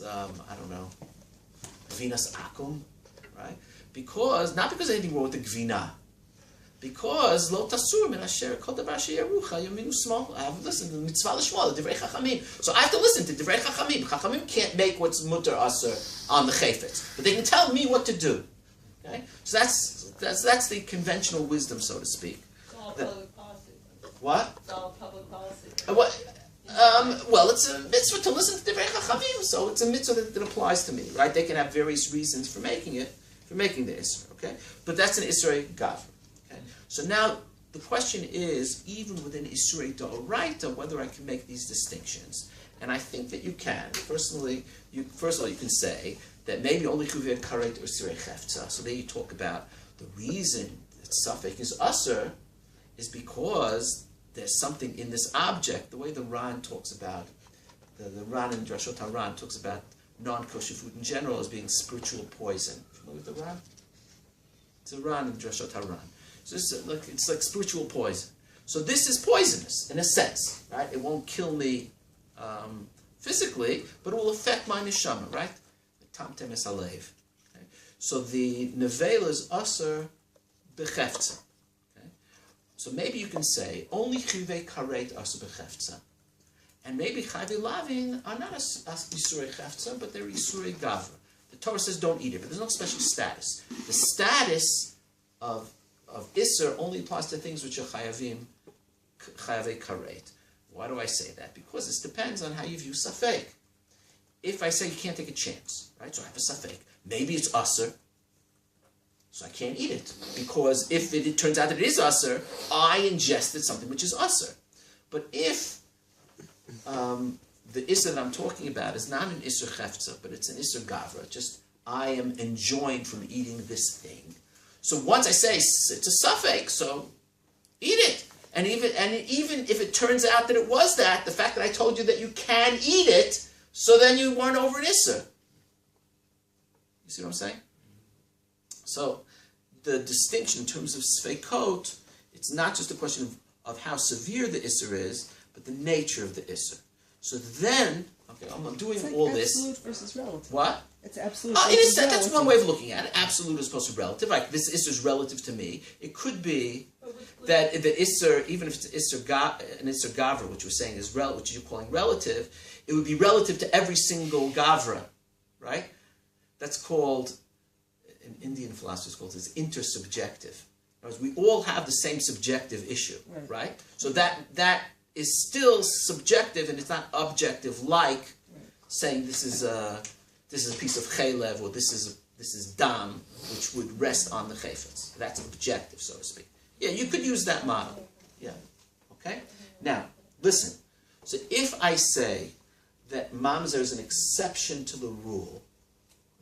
I don't know, gvinas akum, right? Because, not because anything wrong with the gvina, because lo tasur min asher kol davar sheyerucha yaminu small. I have to listen to the mitzvah l'shma, the divrei chachamim. So I have to listen to divrei chachamim. Chachamim can't make what's mutter aser on the chayfetz, but they can tell me what to do. Okay, so that's the conventional wisdom, so to speak. It's all public policy. What? It's all public policy. Well, it's a mitzvah to listen to divrei chachamim, so it's a mitzvah that applies to me, right? They can have various reasons for making it, for making the isra, okay? But that's an isra gavra. So now the question is, even within Isurei D'Oraita, whether I can make these distinctions. And I think that you can. First of all, you can say that maybe only Chuvei Karet or Isurei Chefza. So there you talk about the reason that Safek is Usr is because there's something in this object, the way the Ran talks about, the Ran in Drashot HaRan talks about non-kosher food in general as being spiritual poison. Familiar with the Ran? It's a Ran in Drashot HaRan. So it's like spiritual poison. So this is poisonous in a sense, right? It won't kill me physically, but it will affect my neshama, right? Tamtem es alev. So the nevela is aser bechefza. Okay? So maybe you can say only chivei karet aser bechefza, and maybe chayvei lavin are not isurei chefza, but they're isurei gavra. The Torah says don't eat it, but there's no special status. The status of Isser only applies to things which are chayavei karet. Why do I say that? Because this depends on how you view safek. If I say you can't take a chance, right? So I have a safek. Maybe it's usser, so I can't eat it. Because if it turns out that it is usser, I ingested something which is usser. But if the Isser that I'm talking about is not an Isser chefza, but it's an Isser gavra, just I am enjoined from eating this thing. So once I say it's a safek, so eat it. And even if it turns out that it was that, the fact that I told you that you can eat it, so then you weren't over an Isser. You see what I'm saying? So the distinction in terms of sfeikot, it's not just a question of how severe the Isser is, but the nature of the Isser. So then, okay, I'm doing it's like all this. Absolute versus relative. What? It's absolute. It is, that's one way of looking at it. Absolute as opposed to relative. Like this Isser is relative to me. It could be that the Isser, even if it's an Isser Gavra, which we're saying is which you're calling relative, it would be relative to every single Gavra, right? That's called, in Indian philosophy, it's called intersubjective. In other words, we all have the same subjective issue, right? So that is still subjective and it's not objective, like saying this is a piece of chaylev or this is dam, which would rest on the chayfetz. That's objective, so to speak. Yeah, you could use that model. Yeah. Okay? Now, listen. So if I say that mamzer is an exception to the rule,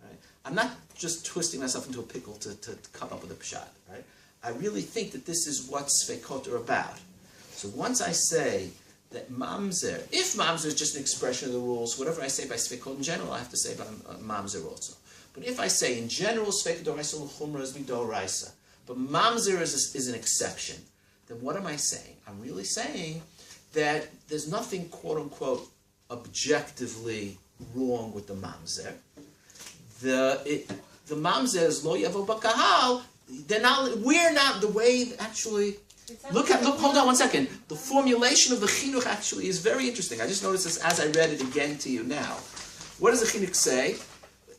right? I'm not just twisting myself into a pickle to come up with a pshat, right? I really think that this is what sfeikot are about. So once I say that mamzer, if mamzer is just an expression of the rules, whatever I say by sfeikot in general, I have to say about mamzer also. But if I say in general sfeikot doraisa l'chumra is midoraisa, but mamzer is an exception, then what am I saying? I'm really saying that there's nothing quote unquote objectively wrong with the mamzer. The mamzer is lo yavo bakahal. We're not the way actually. Look, hold on one second. The formulation of the chinuch actually is very interesting. I just noticed this as I read it again to you now. What does the chinuch say?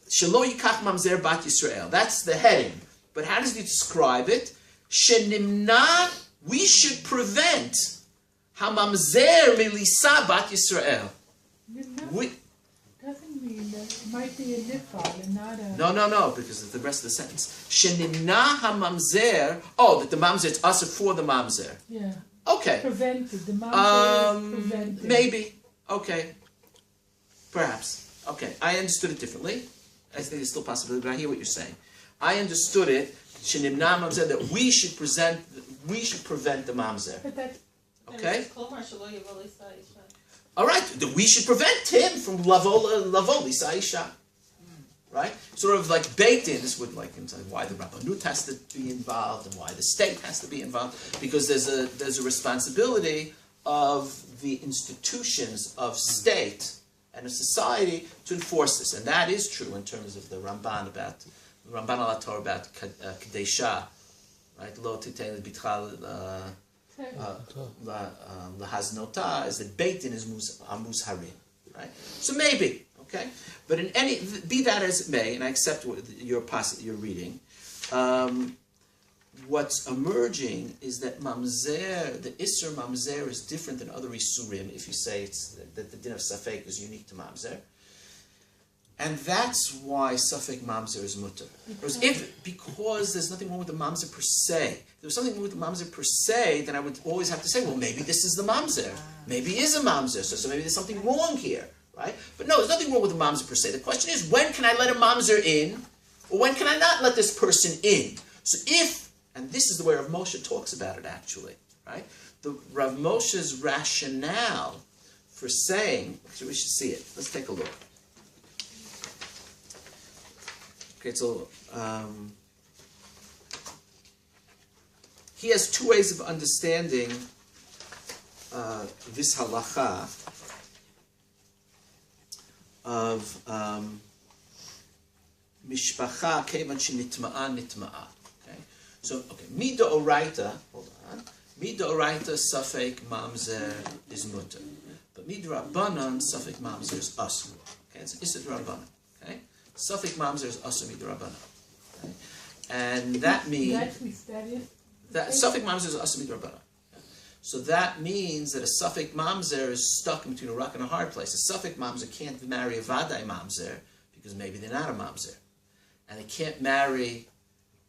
Shelo yikach mamzer bat Yisrael. That's the heading. But how does he describe it? Shenimna, we should prevent hamamzer melisa bat Yisrael. Doesn't mean that it might be a nifal and not a... No, because of the rest of the sentence. Shenimna hamamzer, that the mamzer, it's usher for the mamzer. Yeah. Okay. Prevented. The mamzer is prevented. Maybe. Okay. Perhaps. Okay. I understood it differently. I think it's still a possibility, but I hear what you're saying. I understood it, Shenimna mamzer, that we should prevent the mamzer. But that... Okay? All right, that we should prevent him from lavoli saisha, right? Sort of like baked in. This would like why the Rabbanut has to be involved and why the state has to be involved, because there's a responsibility of the institutions of state and a society to enforce this. And that is true in terms of the Ramban al Torah about Kadesha, right? Lo titein bitcha lahaznota, is that Beit Din is muzharim, right? So maybe, okay? But in any, be that as it may, and I accept what your reading, what's emerging is that mamzer, the Isser mamzer is different than other Isurim, if you say it's that the din of Safek is unique to mamzer. And that's why Safek mamzer is mutter. Because there's nothing wrong with the mamzer per se. If there was something wrong with the mamzer per se, then I would always have to say, well, maybe this is the mamzer. Maybe it is a mamzer, so maybe there's something wrong here, right? But no, there's nothing wrong with the mamzer per se. The question is, when can I let a mamzer in, or when can I not let this person in? So if, and this is the way Rav Moshe talks about it actually, right? The Rav Moshe's rationale for saying, actually we should see it. Let's take a look. Okay, so he has two ways of understanding this halacha of mishpacha kevan shenitma'a nitma'a. So, okay, mida oraita, hold on. Mida oraita safek mamzer is mutter, but mida rabbanan safek mamzer is asur. Okay, it's isur rabbanan. Okay, safek mamzer is asur mida rabbanan. Okay, and that means that safek mamzer is asur mida rabbanan. So that means that a safek mamzer is stuck between a rock and a hard place. A safek mamzer can't marry a vadai mamzer because maybe they're not a mamzer, and they can't marry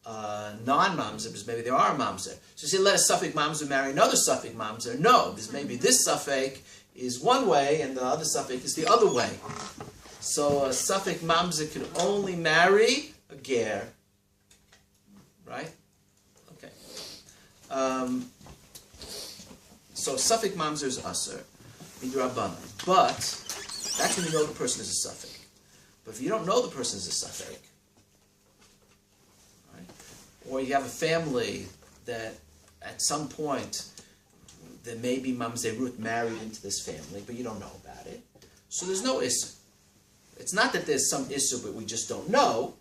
non-mamzer, because maybe there are a mamzer. So you say, let a Safek mamzer marry another Safek mamzer. No, because maybe this Safek is one way and the other Safek is the other way. So a Safek mamzer can only marry a ger. Right? Okay. So Safek mamzer is aser, midrabanan. But that's when you know the person is a Safek. But if you don't know the person is a Safek, or you have a family that at some point there may be mamzerut married into this family, but you don't know about it. So there's no issur. It's not that there's some issur, but we just don't know.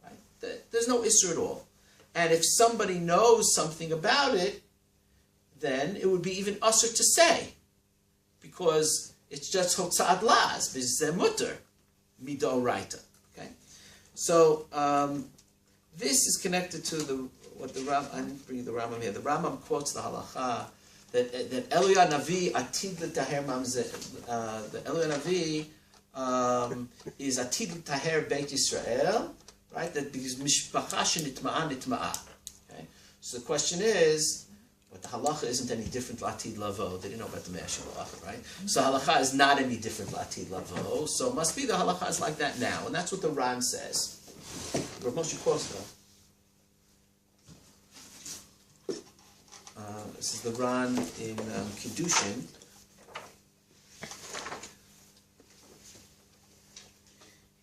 Right? There's no issur at all. And if somebody knows something about it, then it would be even usur to say, because it's just hotza'ad laz, b'zeh mutter, midoraita. Okay, so. This is connected to what the Ram. I didn't bring the Rambam here. The Rambam quotes the halacha that Eliyahu Navi atid l'taher mamzer. The Eliyahu Navi is atid l'taher Beit Yisrael, right? That because mishpacha shenitma'a nitma'a. Okay. So the question is, but the halacha isn't any different l'atid lavo. They didn't know about the Me'ashim halacha, right? So halacha is not any different l'atid lavo. So it must be the halacha is like that now, and that's what the Ran says. Rav Moshe Kosta. This is the Ran in Kiddushin.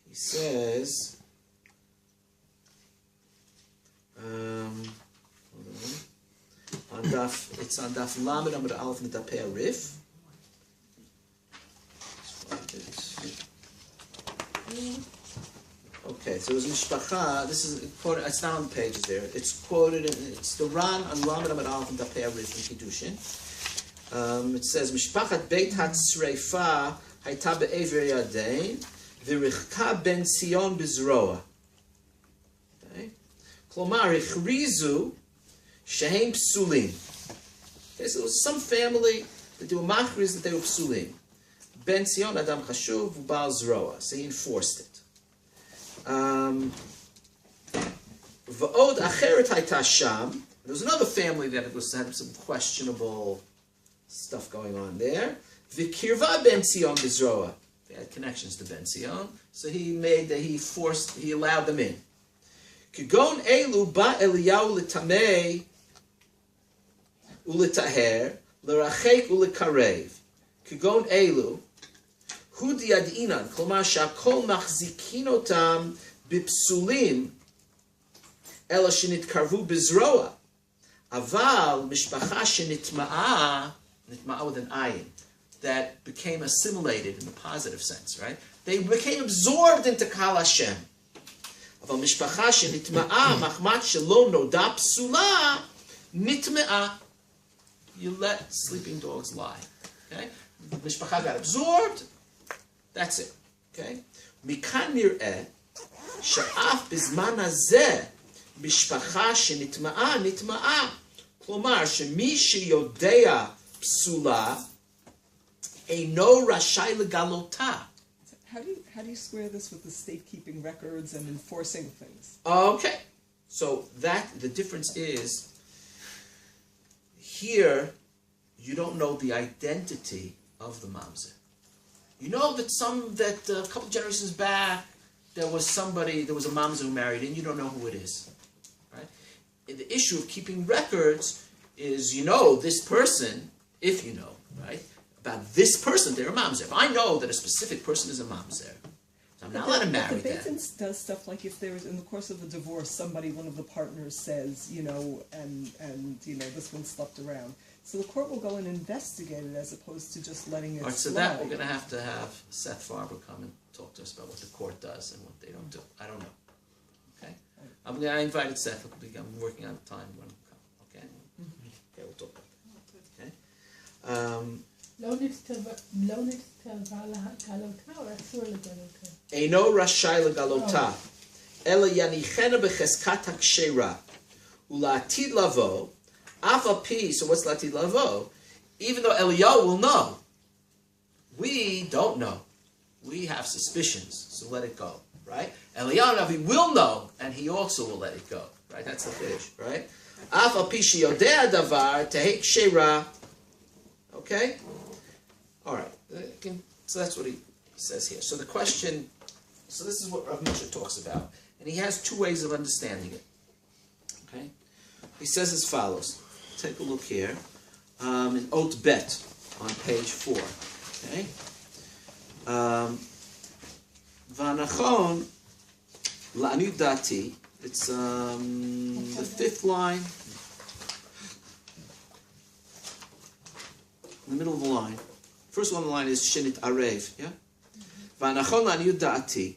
He says, it's on Daf Lamed Amud Aleph Medapei Arif. Okay, so it was mishpacha. This is quoted. It's not on the pages there. It's quoted. It's the Ran on Lamed Amud Aleph and Dapei Arif in Kiddushin. It says mishpachat Beit Hatzreifa hayta be'ever yadein v'richka ben Sion bezroa. Okay, klomar ichrizu shehem psulim. Okay, so there was some family that they were machriz that they were psulim. Ben Sion adam chashuv u'bal zroa. So he enforced it. V'od acheret hayta sham. There was another family that had some questionable stuff going on there. V'kirva ben Sion bezroa. They had connections to Ben Sion, so he allowed them in. Kigon elu ba Eliyahu l'tamei u'litaher l'rachek u'likarev. Kigon elu. Hudi adinan, klomar shakol machzikin otam bipsulim ela shenitkarvu bezroa. Aval mishpacha shenitma'a, nitma'a with an ayin. that became assimilated in the positive sense, right? They became absorbed into Kal Hashem. אבל משפחה שנטמעה מחמת שלא נודע פסולה, נטמעה. You let sleeping dogs lie. Okay? משפחה got absorbed, that's it. Okay? מכאן נראה שאף בזמן הזה משפחה שנטמעה, נטמעה. כלומר, שמי שיודע פסולה, אינו רשאי לגלותה. How do you square this with the state keeping records and enforcing things? Okay, so the difference is here you don't know the identity of the mamzer. You know that a couple generations back there was a mamzer who married and you don't know who it is, right? And the issue of keeping records is this person, if you know, right? About this person, they're a mamzer. If I know that a specific person is a mamzer, so I'm not allowed to marry the them. Beit does stuff like if there's in the course of a divorce, one of the partners says, and this one slept around. So the court will go and investigate it as opposed to just letting it slide. So that we're going to have Seth Farber come and talk to us about what the court does and what they don't do. I don't know. Okay? I invited Seth. I'm working on time when he'll come. Okay? Okay, we'll talk about that. Okay? לא נצטווה לגלותה או אסור לגלותה? אינו רשאי לגלותה, אלא יניחנה בחזקת הכשרה, ולעתיד לבוא, אף על פי, so what's לעתיד לבוא? Even though Eliyahu will know, we don't know. We have suspicions, so let it go, right? Eliyahu Navi will know, and he also will let it go, right? That's the fish, right? אף על פי שיודע הדבר, תהא כשרה. Okay? All right. So that's what he says here. So the question, so this is what Rav Moshe talks about. And he has two ways of understanding it. Okay? He says as follows. Take a look here. In Ot Bet on page 4. Okay? Vanachon la'aniyut dati. It's the fifth line. In the middle of the line. First one on the line is Shinit Arev. Yeah? Vanachon la'aniyut da'ati.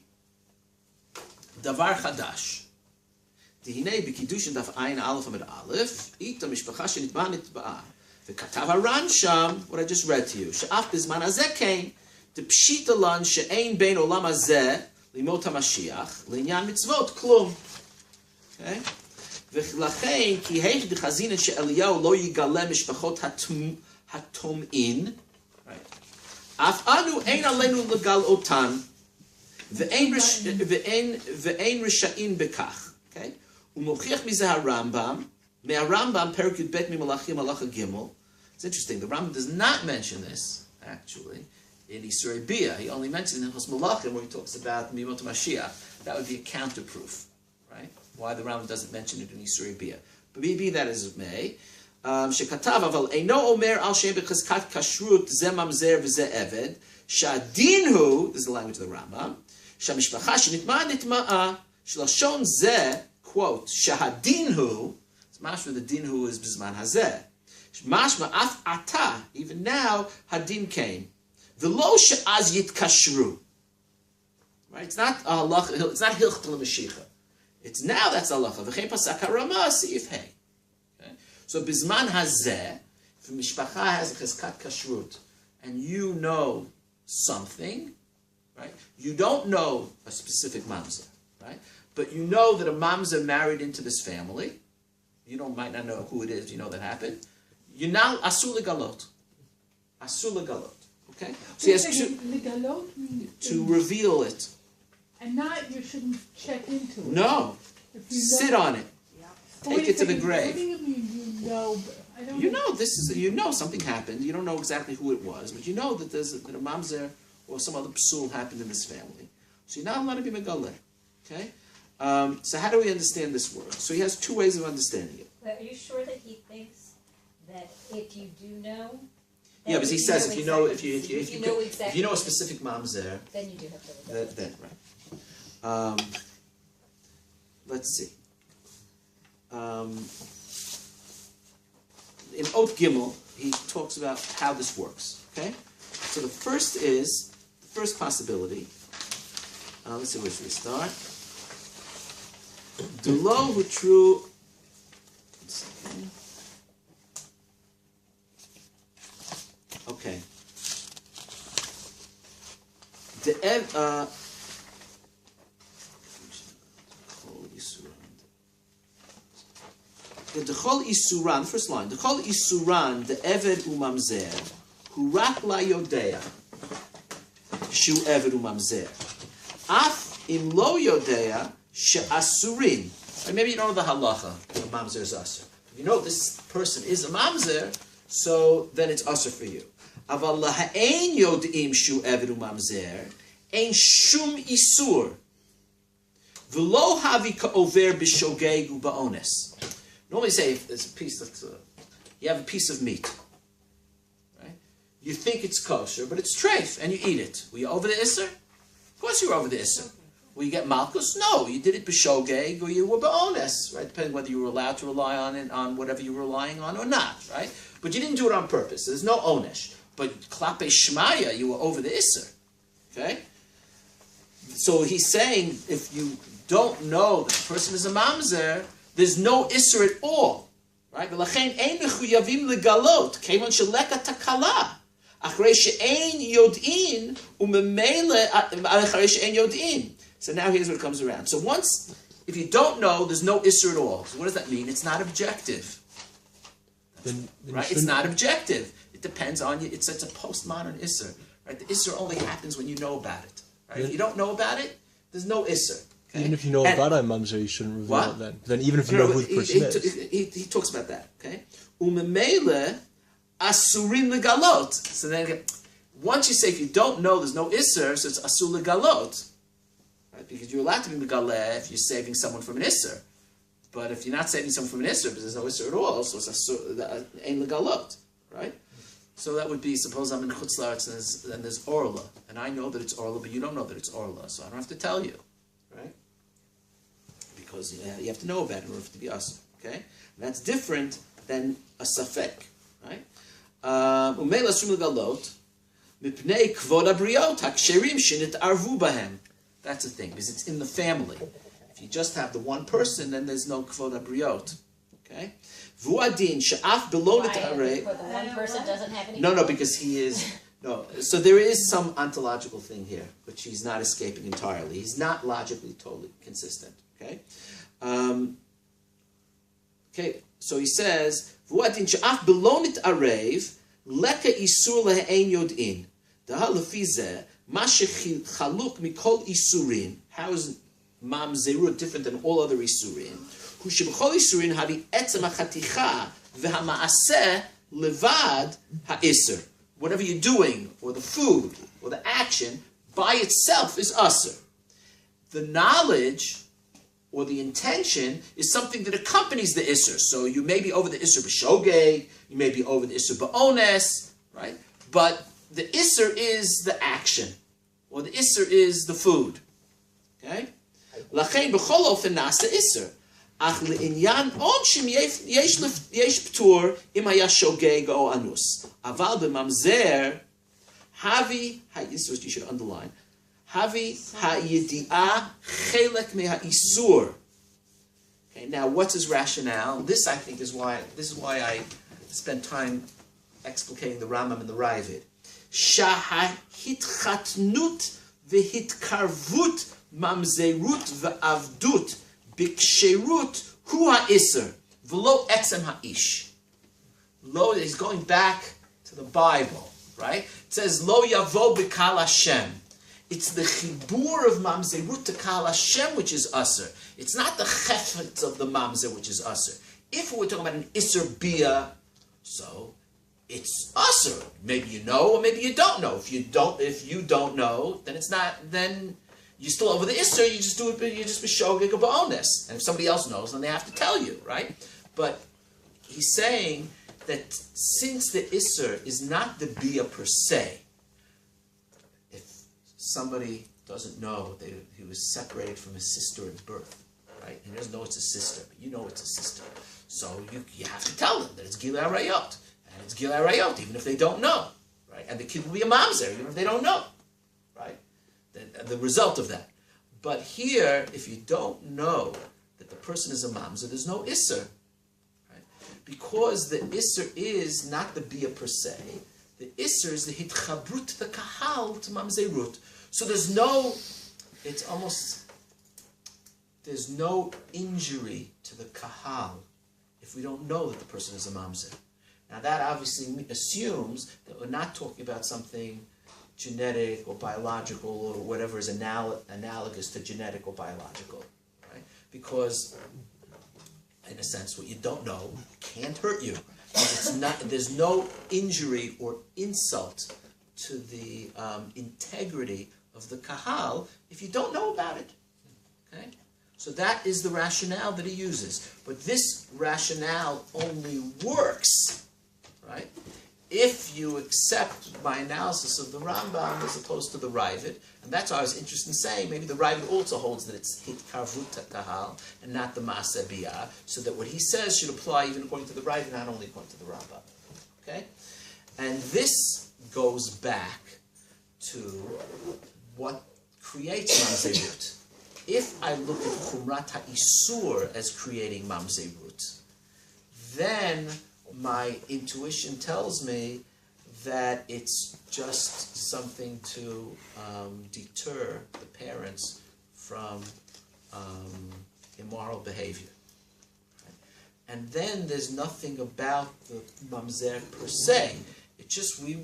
Davar chadash. Dihine b'kiddushin daf ayin aleph amid aleph. Ita mishpacha shenitba'a nitba'a. V'katav haran sham, what I just read to you. She'af bizman hazeh kain. T'pshita lan she'ein bein olam hazeh limot hamashiach. L'inyan mitzvot klum. Okay? V'lachein ki heich d'chazinin she'Eliyahu lo yigale mishpachot hatom'in. Right. Af anu ein alenu legal otan, ve'ein risha'in bekach. Okay. Umochiach mizeh Rambam, me'Rambam perik Yud Bet Mimalachim Halacha Gimel. It's interesting. The Rambam does not mention this actually in Yisrei Bia. He only mentions it in Chos Malachim where he talks about Mimot Mashiach. That would be a counterproof, right? Why the Rambam doesn't mention it in Yisrei Bia. But be that as it may. שכתב, אבל אינו אומר על שם בחזקת כשרות זה ממזר וזה עבד, שהדין הוא, this is the language of the Rambam, שהמשפחה שנטמעה נטמעה, שלשון זה, quote, שהדין הוא, משמע the דין הוא is בזמן הזה, משמע אף עתה, even now, הדין came, ולא שאז יתקשרו, right? It's not הלכה למשיחה, it's now that's הלכה, וכן פסק הרמה, סעיף ה'. So bizman hazeh, if a mishpacha has a cheskat kashrut, and you know something, right? You don't know a specific mamzer, right? But you know that a mamzer married into this family. You might not know who it is. You know that happened. You now asur legalot. Asur legalot. Okay. So he has to reveal it. And not you shouldn't check into it. No. Sit on it. Take it to the grave. What do you mean you know? Something happened. You don't know exactly who it was, but you know that that a mamzer or some other psul happened in this family. So you're not allowed to be megaleh. Okay? So how do we understand this word? So he has two ways of understanding it. But are you sure that he thinks that if you do know? Yeah, because he says if you know a specific mamzer, then you do have to look then right. Let's see. In Ot Gimel, he talks about how this works. Okay, So the first possibility. Let's see, where should we start? Dulo who true. Okay. The Dechol Isuran, first line. Dechol Isuran, the Eved Umamzer, who rak la yodea, shu Eved Umamzer. Af im lo yodea, she asurin. Maybe you don't know the halacha, the mamzer is asur. If you know this person is a mamzer, so then it's asur for you. Aval laha'ein yodim shu Eved Umamzer, ein shum isur. V'lo havi ka'over b'shogeg u'ba'ones. Normally say if there's a piece of, you have a piece of meat, right? You think it's kosher, but it's treif, and you eat it. Were you over the Isser? Of course you were over the Isser. Will you get malchus? No, you did it b'shogeg, or you were ba'ones, right? Depending whether you were allowed to rely on it, on whatever you were relying on or not, right? But you didn't do it on purpose. There's no onesh. But klape shmaya, you were over the Isser, okay? So he's saying, if you don't know that the person is a mamzer, there's no isser at all, right? V'lachein ein mechuyavim legalot, kevon sheleka takala, achrei she'ein yod'in umemele achrei she'ein yod'in. So now here's what comes around. So once, if you don't know, there's no isser at all. So what does that mean? It's not objective, Then right? It's not objective. It depends on you. It's a postmodern isser, right? The isser only happens when you know about it, right? If you don't know about it, there's no isser. Okay? Even if you know about a mamzer, you shouldn't reveal what? it then. Then even if you know who the person is. He talks about that, okay? Umemele asurin legalot. So then, once you say if you don't know, there's no isser, so it's asur legalot, right? Because you're allowed to be megaleh if you're saving someone from an isser. But if you're not saving someone from an isser, because there's no isser at all, so it's asur ein legalot, right? So that would be, suppose I'm in Chutz La'aretz and there's orla, and I know that it's orla, but you don't know that it's orla, so I don't have to tell you. Right? Because you have to know about it in order for it to be asur. Okay? And that's different than a safek. Right? Umeila sum legalot mipnei kvod abriot haksherim shenit'arvu bahem. That's the thing, because it's in the family. If you just have the one person, then there's no kvod abriot. Okay? Vuadin she'af below nit'arei. The one person doesn't have any. No, because he is. No, so there is some ontological thing here, which he's not escaping entirely. He's not logically totally consistent. Okay, so he says, "V'uatin she'af belonit arev leka isur lehe'ein yodin daha lefize ma shechaluk mikol isurin." How is mamzerut different than all other isurin? Hu shebechol isurin havi etzem hachaticha v'hamaaseh levad ha'isur. Whatever you're doing, or the food, or the action, by itself is asur. The knowledge, or the intention, is something that accompanies the isur. So you may be over the isur b'shogeg, you may be over the isur ba'ones, right? But the isur is the action, or the isur is the food. Okay? Lachein b'chol ofen nasa isur. Ach le'inyan onshim yesh p'tur im haya shogeg o anus. Aval b'mamzer havi, this is what you should underline, havi ha'yidi'ah chelek me'ha'isur. Okay, now what's his rationale? This I think is why I spent time explicating the Rambam and the Ravid. Shahahitchatnut v'hitkarvut mamzerut v'avdut biksherut hu ha'isr v'lo etzem ha'ish. Lo, he's going back to the Bible, right? It says lo yavo b'kal Hashem. It's the chibur of mamzerut to kal Hashem which is usher. It's not the chefetz of the mamzer which is usher. If we're talking about an isser bia, so it's usher. Maybe you know, or maybe you don't know. If you don't know, then it's not. Then you're still over the isser. You just do it. You just be shogeg or ba'ones. And if somebody else knows, then they have to tell you, right? But he's saying that since the isser is not the bia per se, if somebody doesn't know that he was separated from his sister at birth, right? He doesn't know it's a sister, but you know it's a sister. So you have to tell them that it's Gilei Arayot. And it's Gilei Arayot, even if they don't know, right? And the kid will be a mamzer, even if they don't know, right? The result of that. But here, if you don't know that the person is a mamzer, there's no isser, right? Because the isser is not the bia per se. The isser is the hitchabrut, the kahal to mamzerut. So there's no injury to the kahal if we don't know that the person is a mamzer. Now that obviously assumes that we're not talking about something genetic or biological or whatever is analogous to genetic or biological, right? Because, in a sense, what you don't know can't hurt you. There's no injury or insult to the integrity of the kahal if you don't know about it. Okay? So that is the rationale that he uses. But this rationale only works, right, if you accept my analysis of the Rambam as opposed to the Ravid. And that's why I was interested in saying maybe the Ravid also holds that it's hitkarvut kahal and not the Maaseh biyah, so that what he says should apply even according to the Ravid, not only according to the Rambam. Okay? And this goes back to what creates mamzerut. If I look at Chumrat HaIsur as creating mamzerut, then my intuition tells me that it's just something to deter the parents from immoral behavior. Right? And then there's nothing about the mamzer per se. It's just we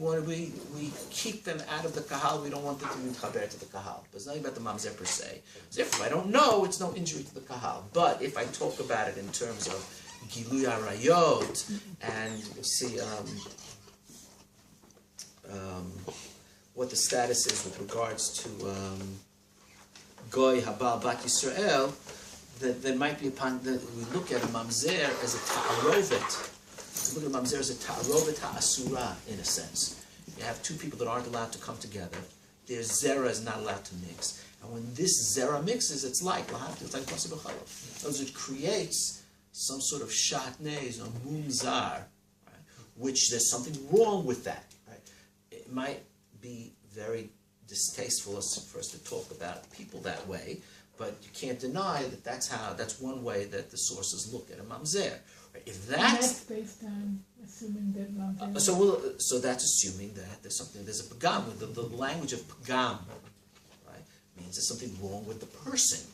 keep them out of the kahal. We don't want them to be mitchaber to the kahal. But it's nothing about the mamzer per se. So if I don't know, it's no injury to the kahal. But if I talk about it in terms of Gilui Arayot, and we'll see what the status is with regards to Goy Habal Bat Yisrael, that there might be we look at a mamzer as a ta'arovet. We look at a mamzer as a ta'arovet ha'asura, in a sense. You have two people that aren't allowed to come together. Their zera is not allowed to mix. And when this zera mixes, it's like possible challah. In other words, it creates some sort of shatnez or mumzar, right? Which there's something wrong with that. Right? It might be very distasteful for us to talk about people that way, but you can't deny that that's one way that the sources look at a mamzer. Right? If that's based on assuming that mamzer. So that's assuming that there's a pagam. The language of pagam, right, means there's something wrong with the person.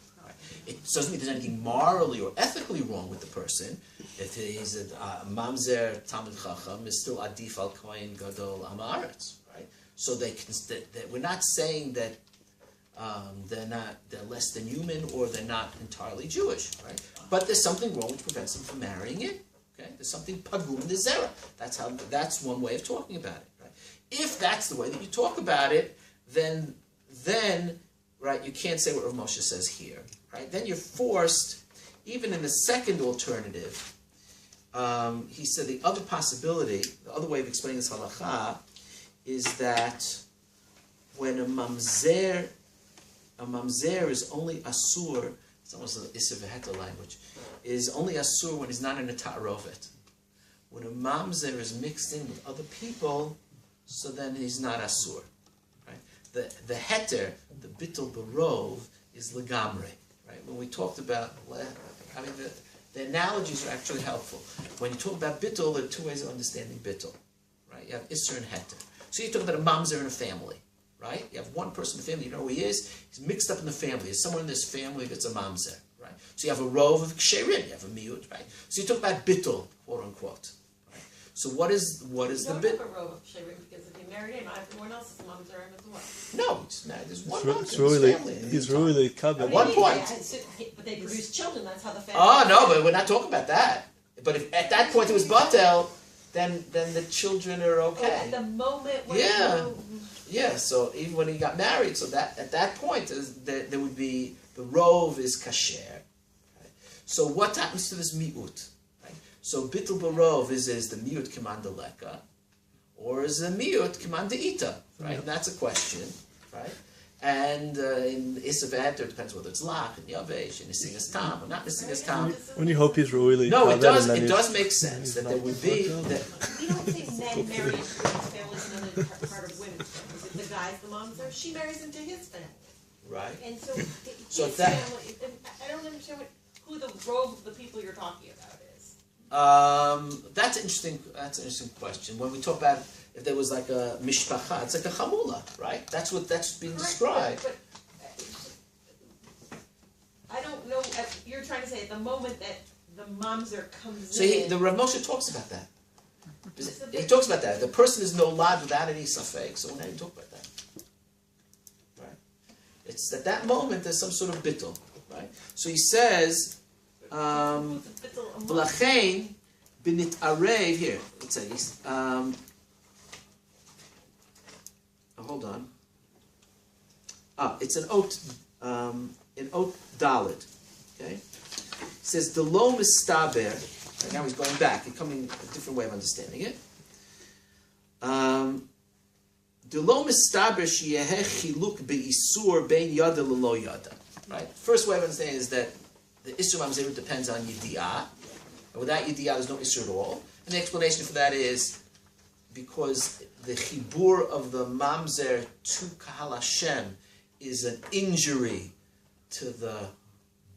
It doesn't mean there's anything morally or ethically wrong with the person. If he's a mamzer talmid chacham, is still adif al kohen gadol amaretz, right? So we're not saying that they're less than human or they're not entirely Jewish, right? But there's something wrong which prevents them from marrying it. Okay, there's something pagum nizera. That's one way of talking about it, right? If that's the way that you talk about it, then right, you can't say what Rav Moshe says here. Right? Then you're forced, even in the second alternative, he said the other possibility, the other way of explaining this halacha, is that when a mamzer is only asur, it's almost an Isser V'Heter language, is only asur when he's not in a ta'arovet. When a mamzer is mixed in with other people, so then he's not asur. Right? The heter, the bittul barov, is legamre. Right? When we talked about, the analogies are actually helpful. When you talk about bittul, there are two ways of understanding bittul. Right? You have isser and heter. So you talk about a mamzer in a family. Right? You have one person in the family, you know who he is. He's mixed up in the family. There's someone in this family that's a mamzer. Right? So you have a rov of ksherim, you have a miut. Right? So you talk about bittul, quote unquote. Right? So what is the bit? You don't have a rov of ksherim because if you married him, everyone else is mamzer as well. No, he's married. There's one mamzer in his family. He's really covered. At one point. But they produce children. That's how the family. Oh no, but we're not talking about that. But if at that point it was batel, then the children are okay. At the moment when Yeah, so even when he got married, so that at that point there would be the rov is kasher. Right? So what happens to this miut? Right? So bittul barov is the miut kimanda leka, or is the miut kimanda ita? Right? Yeah. And that's a question, right? And in Isavet, it depends whether it's Lach and Yavesh and Nisingas Tam or not Nisingas Tam. When you hope he's really No, it does. It does make sense that there would be. That, We don't say men marry into women's families and then part of women's families. If the guy's the mamzer, she marries into his family. right. And so, So his that- family, I don't understand who the role of the people you're talking about is. That's an interesting. That's an interesting question. When we talk about if there was like a mishpacha, it's like a chamula, right? That's being described. But I don't know. You're trying to say at the moment that the mamzer comes So in. the Rav Moshe talks about that. He talks about that. The person is no lad without any safek. So when I talk about that, right? It's at that moment there's some sort of bittul, right? So he says, "V'lachein binit arev." Here, let's say, hold on. It's an oat dalid. Okay, it says the lo mistaber. Right, now he's going back. He's coming a different way of understanding it. The lo mistaber sheyeh chiluk beisur bein yada lelo yada. Right. First way of understanding is that the isur mamzer depends on yidiyah, and without yidiyah there's no isur at all. And the explanation for that is because the chibur of the mamzer to Kahal Hashem is an injury to the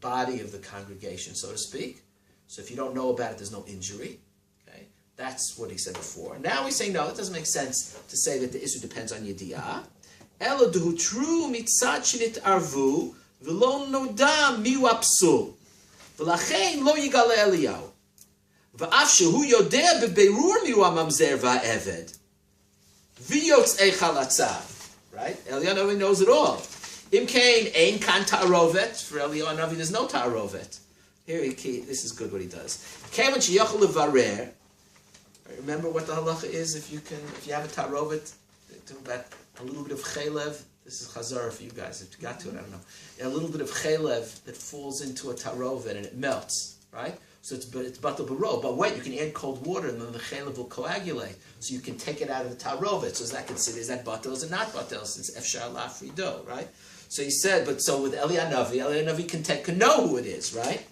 body of the congregation, so to speak. So if you don't know about it, there's no injury. Okay, that's what he said before. Now he's saying no, it doesn't make sense to say that the issue depends on yediyah. Elo duhu tru mitzad shenit arvu v'lo noda miu apsul v'lachein lo yigale Eliyahu v'af shehu yodea beberur miu amamzer va'eved v'yotz echalatzav. Right, Eliyahu knows it all. Im kain ein kan ta'arovet. For Eliyahu there's no ta'arovet. Here, this is good what he does. Remember what the halacha is if you have a tarovet, about a little bit of chaylev. This is chazara for you guys. If you got to it, I don't know. A little bit of chaylev that falls into a tarovet and it melts, right? So it's batal baro. But wait, you can add cold water and then the chaylev will coagulate. So you can take it out of the tarovet. So is that considered, is that batal? Is it not batal? Since efshar lafri do, right? So he said, but so with Eliyahu can know who it is, right?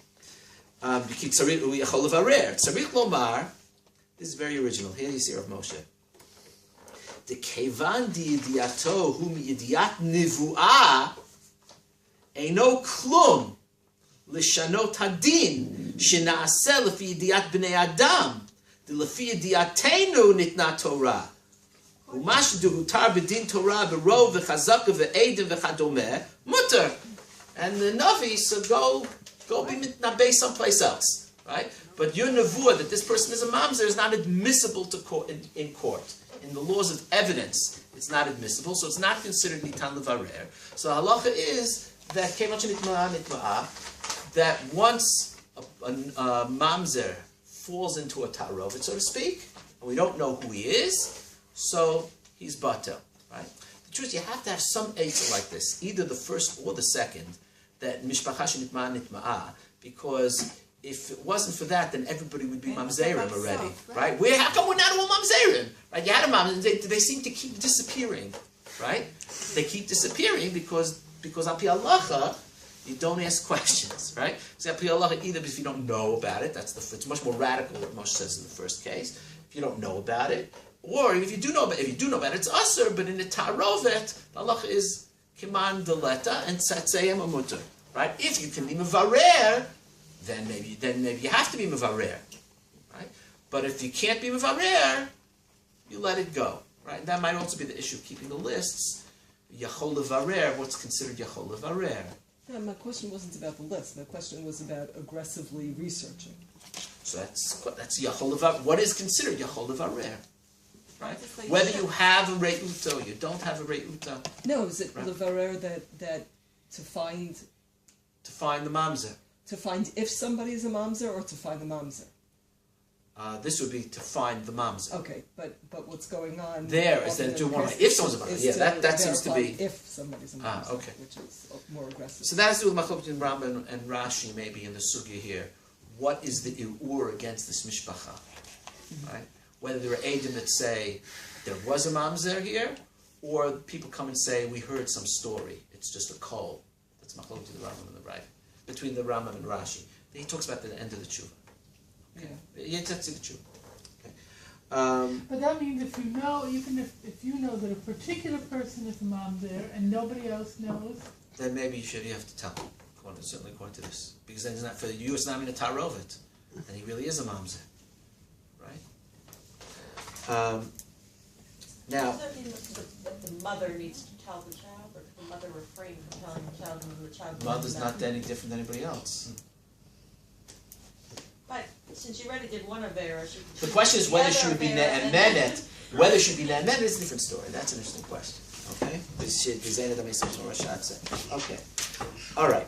This is very original. Here you see Rav Moshe. The kevan di yediato hu mi yediat nivuah eino klum lishanot hadin shenaaseh lefi yediat bnei adam lefi yediatenu nitna Torah umash dehutar b'din Torah berov v'chazaka v'edim v'chadomeh mutter, and the Navi said go be mitnabeh someplace else, right? But your nevuah that this person is a mamzer is not admissible to court in court. In the laws of evidence, it's not admissible, so it's not considered nitan levarer. So halacha is that that once a mamzer falls into a tarovet, so to speak, and we don't know who he is, so he's batel, right? The truth is, you have to have some eitzah like this, either the first or the second, that mishpacha nitma'ah, because if it wasn't for that, then everybody would be mamzerim already, right? How come we're not all mamzerim? Right? You had a mamzer, they seem to keep disappearing, right? They keep disappearing because al pi halacha, you don't ask questions, right? So al pi halacha, either if you don't know about it, it's much more radical what Moshe says in the first case. If you don't know about it, or if you do know about it, it's usher, but in the tarovet, the halacha is kiman deleta and tzatzeyem amuter, right? If you can be mevarer, then maybe you have to be mevarer, right? But if you can't be mevarer, you let it go, right? And that might also be the issue of keeping the lists. Yachol levarer, what's considered yachol levarer? Yeah, my question wasn't about the list. My question was about aggressively researching. So that's yachol levarer. What is considered yachol levarer? Right? Whether you have a reuta or you don't have a reuta. No, is it right? levarer that to find the mamzer? To find if somebody is a mamzer or to find the mamzer? This would be to find the mamzer. Okay, but what's going on there is that if someone's a mamzer. Yeah, that seems to be if somebody's a mamzer, okay. which is more aggressive. So that has to do with machlokes in Rambam and Rashi maybe in the sugya here. What is the irur against this mishpacha? Right? Whether there are Eidim that say there was a mamzer here, or people come and say, we heard some story. It's just a kol. That's machlok to the Rambam and the right between the Rambam and Rashi. He talks about the end of the tshuva. Okay, yeah, that's the tshuva. Okay. But that means if you know, even if you know that a particular person is a mamzer and nobody else knows, then maybe you have to tell him. Certainly according to this, because then it's not for you. It's not even a tarovet, and he really is a mamzer, right? Now, Does that mean that the mother needs to tell the child, or can the mother refrain from telling the child when the child? mother's not any different than anybody else. But since you already did one Avera, she. The question is whether she would be ne'emenet. Whether she would be ne'emenet is a different story. That's an interesting question. Okay. Okay. All right.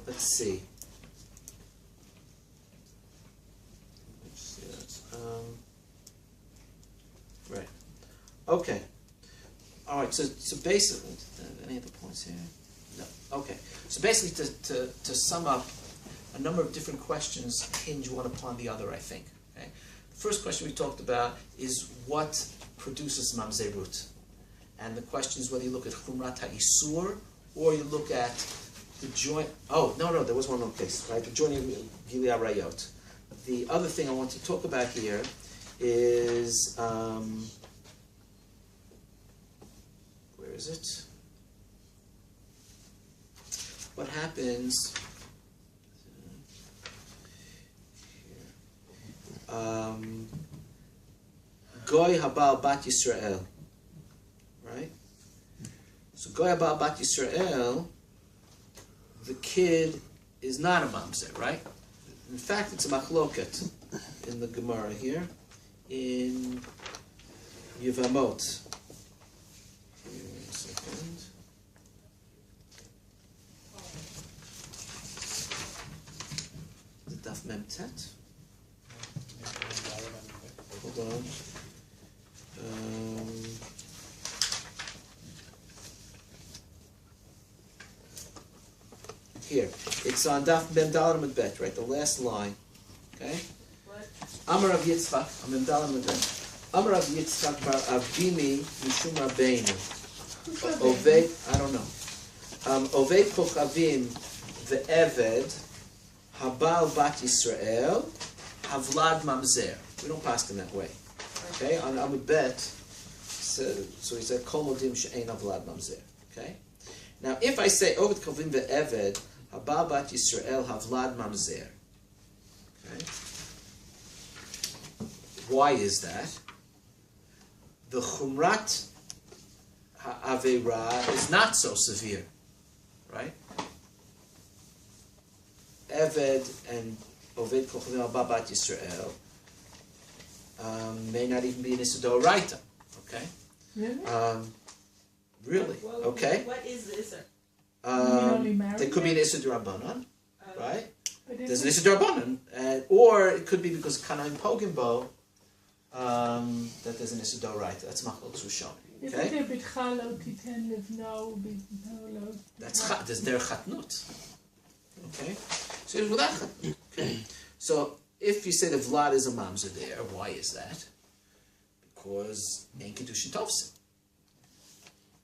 Let's see. Right. Okay. All right. So basically, any other points here? No. Okay. So basically, to sum up, a number of different questions hinge one upon the other, I think. Okay. The first question we talked about is what produces mamzerut, and the question is whether you look at chumrat ha'isur or you look at the joint. Oh no, there was one more case, right? The joint of Gilead Rayot. The other thing I want to talk about here is where is it? What happens? Goy habal bat Yisrael, right? So Goy habal bat Yisrael, the kid is not a mamzer, right? In fact, it's a machloket in the Gemara here in Yevamot. Here, a second. The Daf Mem Tet. Hold on. Here, it's on Daf Mem Daled Amud Bet, right? The last line. Okay. What? Amar Rav Yitzchak, Mem Daled Amud Bet. Amar Rav Yitzchak bar Avimi Mishum Rabbeinu. Oved, I don't know. Oved Kochavim ve'Eved Habal Bat Yisrael Havlad Mamzer. We don't pass them that way. Okay, on Amud Bet, so he said, Kol Modim She'ein Havlad Mamzer. Okay? Now, if I say, Oved Kochavim ve'Eved Habal Bat Yisrael Havlad Mamzer. Okay? Why is that? The Chumrat Ha'avera is not so severe. Right? Eved and Oved Kochavim Habal Bat Yisrael may not even be an Isidore Raita. Okay? really? Really? Okay? What is the Isser? There could be an Isidore Rabbanon, right? But There's an Isidore Rabbanon, or it could be because Kanaim Pogimbo that there's an Isidore Raita. That's Machlok Rishon. Isn't Okay? there bitcha lo titen livno, bitcha lo? There's their Chatnut. Okay? So it's without Chatnut. Okay? So if you say the Vlad is a mamzer there, why is that? Because Ein Kiddushin Tovsim.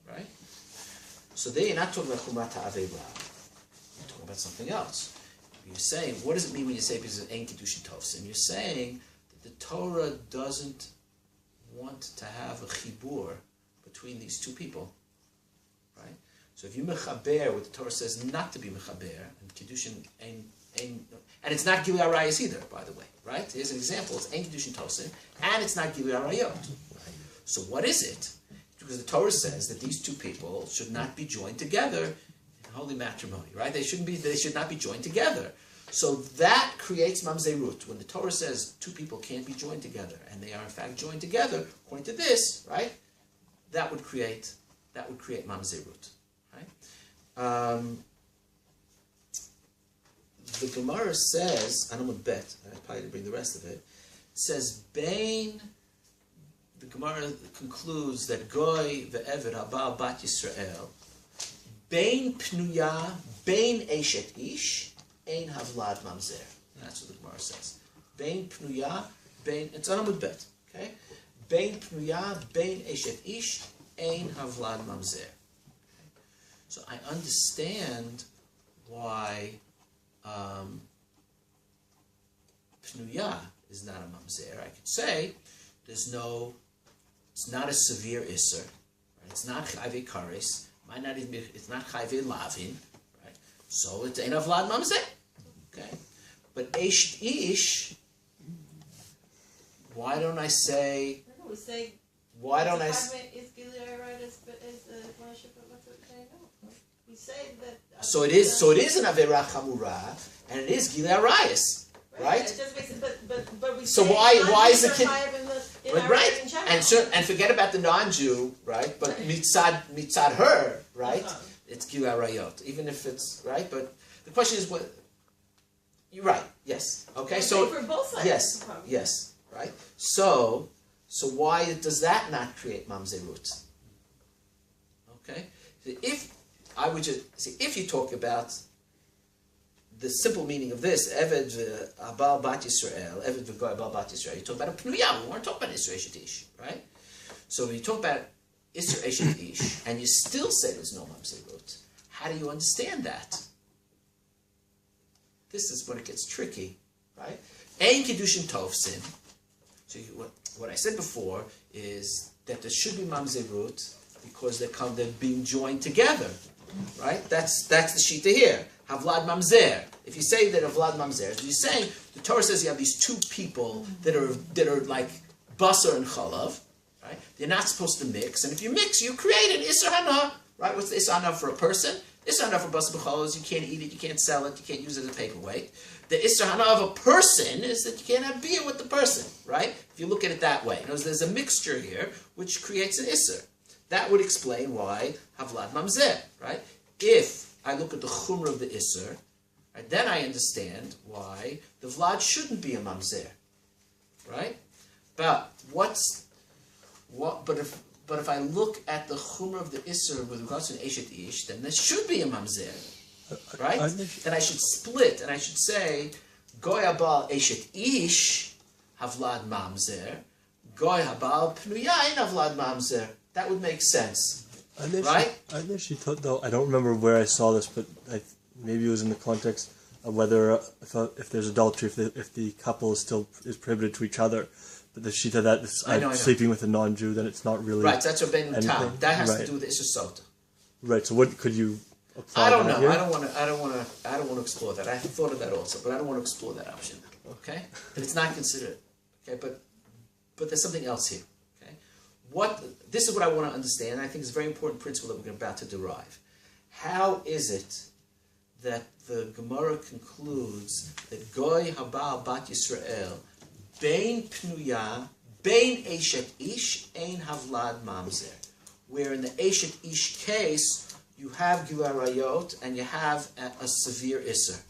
Right? So there you're not talking about Chumrat HaAvera. You're talking about something else. You're saying, what does it mean when you say because of Ein Kiddushin Tovsim? You're saying that the Torah doesn't want to have a chibur between these two people. Right? So if you mechaber, what the Torah says not to be mechaber, and Kiddushin and it's not Gilui Arayos either, by the way, right? Here's an example. It's Ein Kiddushin Tosim, and it's not Gilui Arayot. Right? So what is it? Because the Torah says that these two people should not be joined together in holy matrimony, right? They should not be joined together. So that creates mamzerut. When the Torah says two people can't be joined together, and they are in fact joined together, according to this, right? That would create mamzerut, right? The Gemara says, I don't want to bet, I probably didn't bring the rest of it, says, Bain, the Gemara concludes that Goy ve'Eved habal bat Yisrael, Bain pnuya, Bain eshet ish, ein havlad mamzer. That's what the Gemara says. Bain pnuya, Bain, it's on Amud Bet, okay? bein pnuya, bein eshet ish, ein havlad mamzer. So I understand why pnuya is not a mamzer. I could say it's not a severe isser. Right? It's not chayve kares. Might not even be. It's not chayve lavin. Right? So it's ein havlad mamzer. Okay, but eshet ish. Why don't I say? We say. Why don't I? Is Gilead right? Is worship? What's it saying? No. We say that. So it is. So it is an avera chamura, and it is Gilead Arayis, right? It just makes it, but we So say why is the kid? right? And forget about the non-Jew, right? But mitzad her, right? It's Gilead Arayot, even if it's right. But the question is what. You're right. Yes. Okay. So for both sides. yes. Yes. Right. So why does that not create mamzerut? Okay. If I would just see, if you talk about the simple meaning of this, Eved Abal Bat Yisrael, Eved V'Goy Abal Bat Yisrael, you talk about a Pnuyah. We weren't talking about Isra Eshet Ish, right? So when you talk about Isra Eshet Ish, and you still say there's no mamzerut, how do you understand that? This is when it gets tricky, right? Ein Kiddushin Tovsin. So what I said before is that there should be mamzerut because they're being joined together, right? That's the shita here. Havlad mamzer. If you say that havlad mamzer, you're saying the Torah says you have these two people that are like basar and chalav, right? They're not supposed to mix, and if you mix, you create an isser hana, right? What's the isser hana for a person? Isser hana for basar b'chalav is you can't eat it, you can't sell it, you can't use it as a paperweight. The isser hana of a person is that you can't have beer with the person, right? If you look at it that way. Notice there's a mixture here which creates an isser. That would explain why havlad mamzer, right? If I look at the chumrah of the isser, right, then I understand why the vlad shouldn't be a mamzer, right? But if I look at the chumrah of the isser with regards to an eshet ish, then there should be a mamzer. Right? Then I should split and I should say, Goy habal eshet ish havlad mamzer, Goy habal pnuyayin havlad mamzer. That would make sense. Right? I actually thought, though, I don't remember where I saw this, but maybe it was in the context of whether, if there's adultery, if the couple is prohibited to each other. But the shita that sleeping with a non-Jew, then it's not really. Right, that's Rabbeinu Tam. That has right. to do with the Isser Sota. Right, so what could you. I don't know. I don't want to explore that. I thought of that also, but I don't want to explore that option. Okay, and it's not considered. Okay, but there's something else here. Okay, this is what I want to understand. I think it's a very important principle that we're about to derive. How is it that the Gemara concludes that Goy Habal Bat Yisrael Bein Pnuya Bein Eshet Ish Ein Havlad Mamzer, where in the Eshet Ish case you have Gilui Arayot and you have a severe Isser.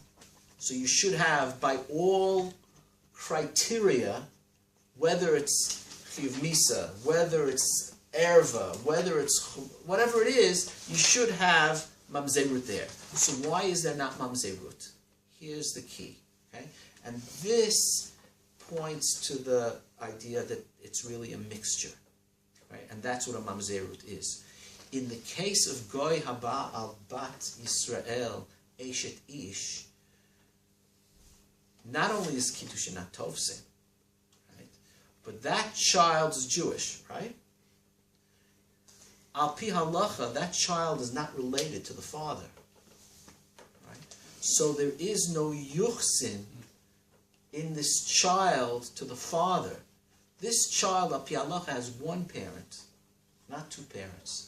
So you should have, by all criteria, whether it's Chiyuv Misa, whether it's Erva, whether it's whatever it is, you should have Mamzerut there. So why is there not Mamzerut? Here's the key. Okay? And this points to the idea that it's really a mixture. Right? And that's what a Mamzerut is. In the case of Goy Haba al Bat Yisrael Eshet Ish, not only is Kiddushin not Tovsin, right, but that child is Jewish, right? Al Pi Halacha, that child is not related to the father, right? So there is no Yuchsin in this child to the father. This child, Al Pi Halacha, has one parent, not two parents.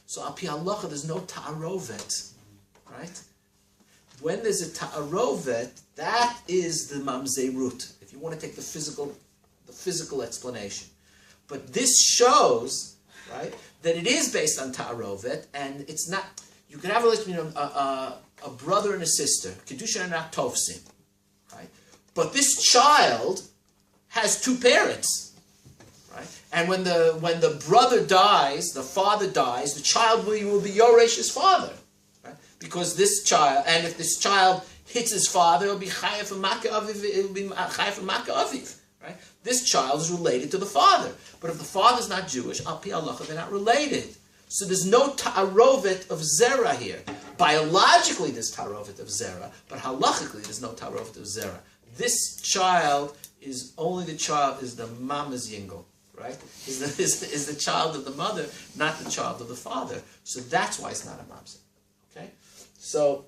So Al Pi Halacha, there's no ta'arovet, right? When there's a ta'arovet, that is the mamzerut, if you want to take the physical explanation. But this shows, right, that it is based on ta'arovet, and it's not, you can have a relationship between a brother and a sister, Kedusha and not Tovsim, right? But this child has two parents. Right? And when the brother dies, the father dies, the child will be Yoresh's father. Right? Because this child, and if this child hits his father, it'll be Chayef and Maka Aviv, it'll be Chayef and Maka Aviv. Right? This child is related to the father. But if the father's not Jewish, al pi halacha, they're not related. So there's no ta'arovet of zera here. Biologically, there's ta'arovet of zera, but halachically, there's no ta'arovet of zera. This child is only the child, is the mama's yingle, right? Is the child of the mother, not the child of the father. So that's why it's not a mamzer. Okay? So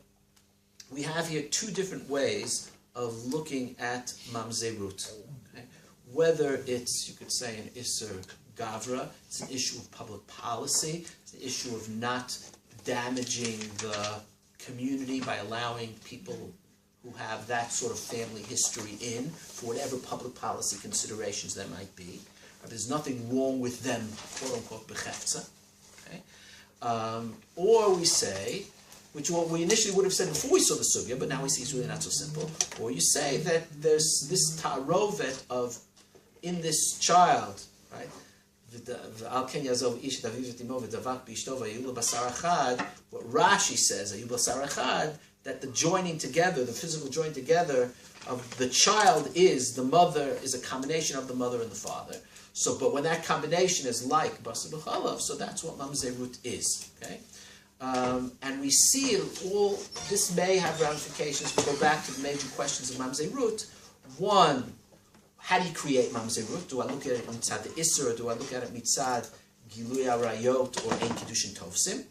we have here two different ways of looking at mamzerut. Okay? Whether it's, you could say, an isser gavra, it's an issue of public policy, it's an issue of not damaging the community by allowing people who have that sort of family history in for whatever public policy considerations there might be. There's nothing wrong with them, quote unquote, bechefza. Okay? Or we say, which what we initially would have said before we saw the sugya, but now we see it's really not so simple. Or you say that there's this ta'arovet of, in this child, right? What Rashi says, that the joining together, the physical joining together of the child is the mother, is a combination of the mother and the father. So, but when that combination is like basar b'chalav, so that's what mamzerut is. Okay, and we see all this may have ramifications. We go back to the major questions of mamzerut. One, how do you create mamzerut? Do I look at it mitzad the isser, or do I look at it mitzad gilui arayot or ein kiddushin tovsim?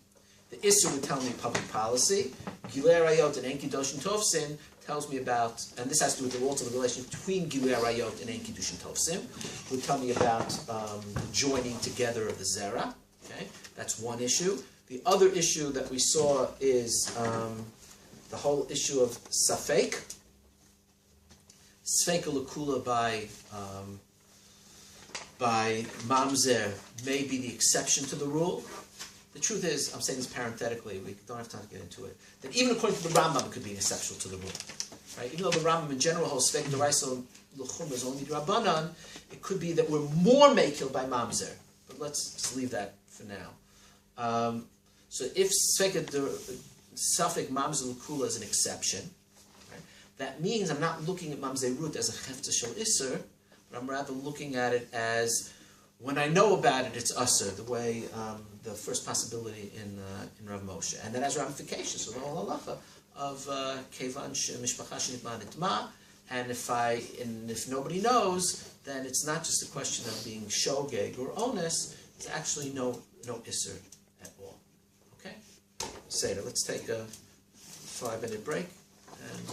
The isser would tell me public policy. Gilui arayot and ein kiddushin tovsim tells me about, and this has to do with also the relation between gilui arayot and ein kiddushin tovsim. Would tell me about the joining together of the zera. Okay, that's one issue. The other issue that we saw is the whole issue of safek. Sfeika l'kula by mamzer may be the exception to the rule. The truth is, I'm saying this parenthetically, we don't have time to get into it, that even according to the Rambam, it could be an exception to the rule. Right? Even though the Rambam in general holds Sfeika d'oraisa l'chum is only d'Rabbanan, it could be that we're more makil by mamzer. But let's just leave that for now. So if Sfeika Safek mamzer l'kula is an exception, that means I'm not looking at mamzerut as a chefta shel isser, but I'm rather looking at it as, when I know about it, it's usser, the way the first possibility in Rav Moshe, and that has ramifications for the whole halacha of kevan mishpacha shenitma nitma, and if nobody knows, then it's not just a question of being shogeg or onus. It's actually no isser at all. Okay, Seder. Let's take a 5-minute break. And